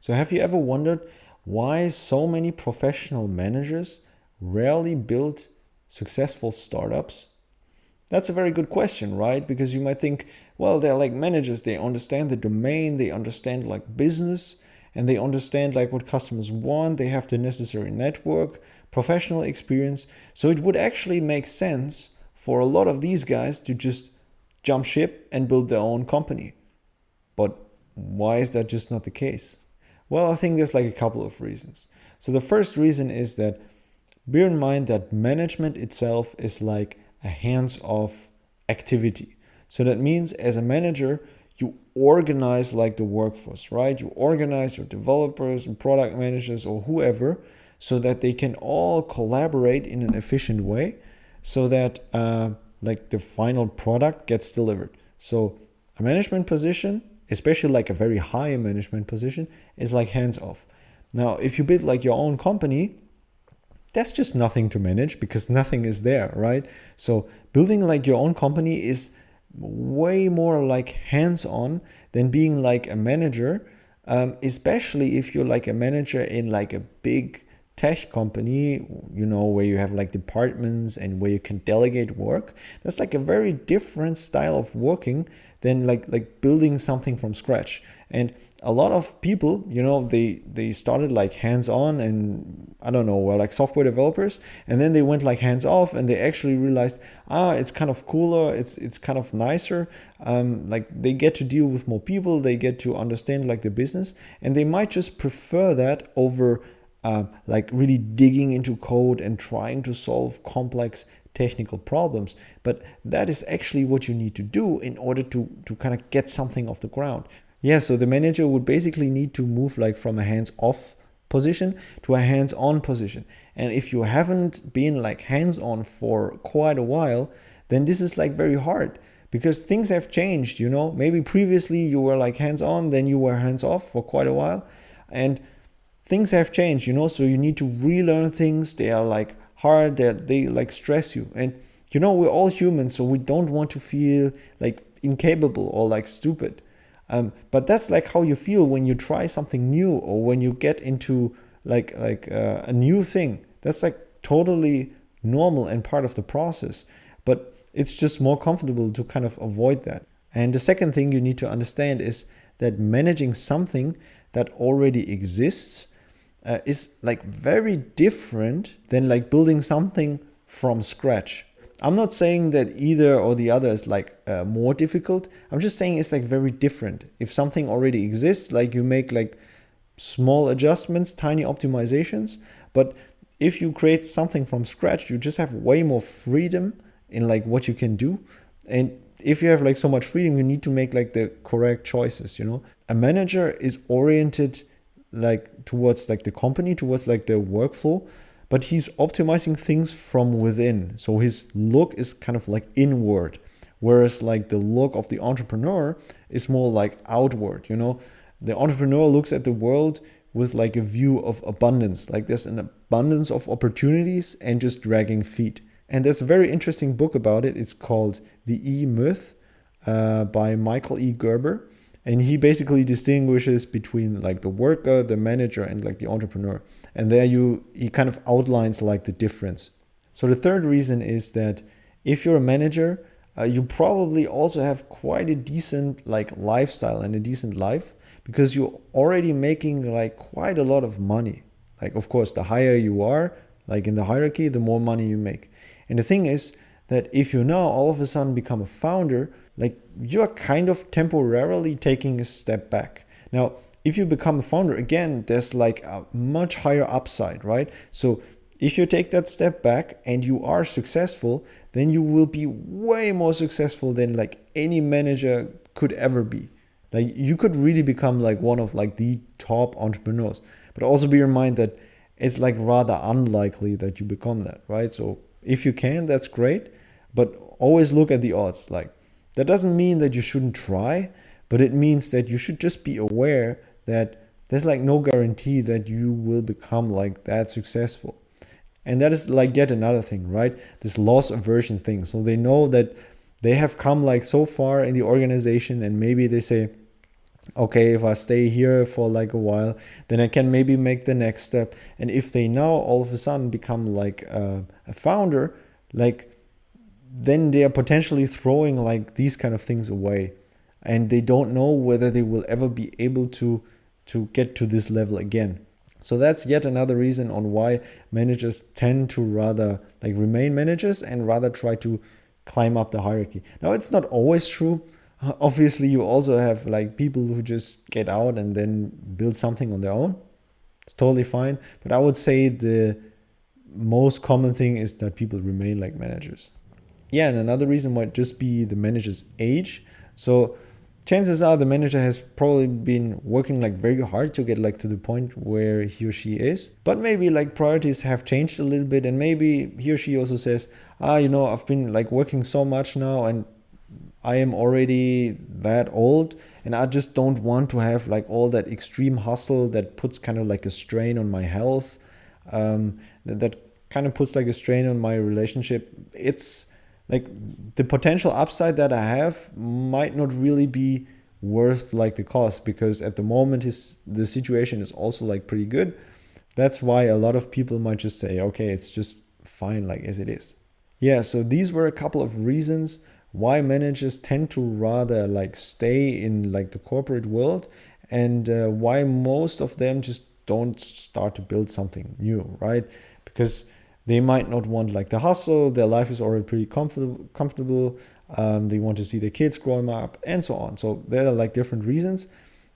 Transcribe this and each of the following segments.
So have you ever wondered why so many professional managers rarely build successful startups? That's a very good question, right? Because you might think, well, they're like managers, they understand the domain, they understand like business, and they understand like what customers want, they have the necessary network, professional experience. So it would actually make sense for a lot of these guys to just jump ship and build their own company. But why is that just not the case? Well, I think there's like a couple of reasons. So the first reason is that bear in mind that management itself is like a hands-off activity. So that means as a manager, you organize like the workforce, right? You organize your developers and product managers or whoever so that they can all collaborate in an efficient way so that like the final product gets delivered. So a management position, especially like a very high management position, is like hands off. Now, if you build like your own company, that's just nothing to manage because nothing is there, right? So building like your own company is way more like hands-on than being like a manager, especially if you're like a manager in like a big tech company, where you have like departments and where you can delegate work. That's like a very different style of working than like building something from scratch. And a lot of people, they started like hands-on and I don't know, well, like software developers, and then they went like hands-off and they actually realized, it's kind of cooler, it's kind of nicer. Like they get to deal with more people, they get to understand like the business, and they might just prefer that over like really digging into code and trying to solve complex technical problems. But that is actually what you need to do in order to kind of get something off the ground. Yeah, so the manager would basically need to move like from a hands-off position to a hands-on position. And if you haven't been like hands-on for quite a while, then this is like very hard because things have changed, Maybe previously you were like hands-on, then you were hands-off for quite a while. And things have changed, so you need to relearn things. They are like hard, they like stress you. And we're all human, so we don't want to feel like incapable or like stupid. But that's like how you feel when you try something new or when you get into like a new thing. That's like totally normal and part of the process. But it's just more comfortable to kind of avoid that. And the second thing you need to understand is that managing something that already exists is like very different than like building something from scratch. I'm not saying that either or the other is like more difficult. I'm just saying it's like very different. If something already exists, like you make like small adjustments, tiny optimizations. But if you create something from scratch, you just have way more freedom in like what you can do. And if you have like so much freedom, you need to make like the correct choices, A manager is oriented like towards like the company, towards like the workflow, but he's optimizing things from within. So his look is kind of like inward, whereas like the look of the entrepreneur is more like outward. The entrepreneur looks at the world with like a view of abundance, like there's an abundance of opportunities and just dragging feet. And there's a very interesting book about it. It's called The E-Myth by Michael E. Gerber. And he basically distinguishes between like the worker, the manager, and like the entrepreneur. And there he kind of outlines like the difference. So the third reason is that if you're a manager, you probably also have quite a decent like lifestyle and a decent life because you're already making like quite a lot of money. Like, of course, the higher you are, like in the hierarchy, the more money you make. And the thing is that if you now all of a sudden become a founder, like you're kind of temporarily taking a step back. Now, if you become a founder, again, there's like a much higher upside, right? So if you take that step back and you are successful, then you will be way more successful than like any manager could ever be. Like you could really become like one of like the top entrepreneurs. But also bear in mind that it's like rather unlikely that you become that, right? So if you can, that's great. But always look at the odds. Like that doesn't mean that you shouldn't try, but it means that you should just be aware that there's like no guarantee that you will become like that successful. And that is like yet another thing, right? This loss aversion thing. So they know that they have come like so far in the organization and maybe they say, okay, if I stay here for like a while, then I can maybe make the next step. And if they now all of a sudden become like a founder, like then they are potentially throwing like these kind of things away, and they don't know whether they will ever be able to get to this level again. So that's yet another reason on why managers tend to rather like remain managers and rather try to climb up the hierarchy. Now, it's not always true. Obviously, you also have like people who just get out and then build something on their own. It's totally fine. But I would say the most common thing is that people remain like managers. Yeah, and another reason might just be the manager's age. So chances are the manager has probably been working like very hard to get like to the point where he or she is. But maybe like priorities have changed a little bit, and maybe he or she also says, I've been like working so much now, and I am already that old, and I just don't want to have like all that extreme hustle that puts kind of like a strain on my health, that kind of puts like a strain on my relationship. It's like the potential upside that I have might not really be worth like the cost, because at the moment the situation is also like pretty good. That's why a lot of people might just say, okay, it's just fine like as it is. Yeah, so these were a couple of reasons why managers tend to rather like stay in like the corporate world, and why most of them just don't start to build something new, right? Because they might not want like the hustle, their life is already pretty comfortable. They want to see their kids growing up and so on. So there are like different reasons.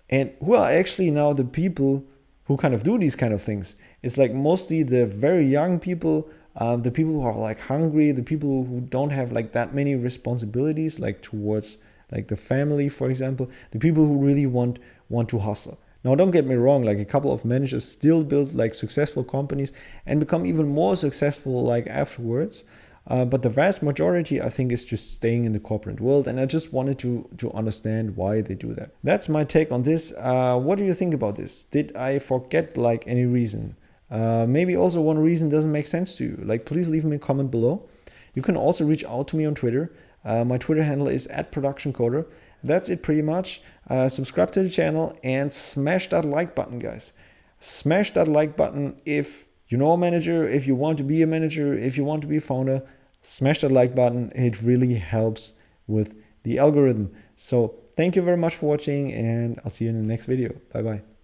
And who are actually now the people who kind of do these kind of things? It's like mostly the very young people, the people who are like hungry, the people who don't have like that many responsibilities, like towards like the family, for example, the people who really want to hustle. Now, don't get me wrong, like a couple of managers still build like successful companies and become even more successful like afterwards. But the vast majority, I think, is just staying in the corporate world. And I just wanted to understand why they do that. That's my take on this. What do you think about this? Did I forget like any reason? Maybe also one reason doesn't make sense to you. Like, please leave me a comment below. You can also reach out to me on Twitter. My Twitter handle is @productioncoder. That's it pretty much. Subscribe to the channel and smash that like button, guys. Smash that like button if you know a manager, if you want to be a manager, if you want to be a founder. Smash that like button. It really helps with the algorithm. So thank you very much for watching, and I'll see you in the next video. Bye bye.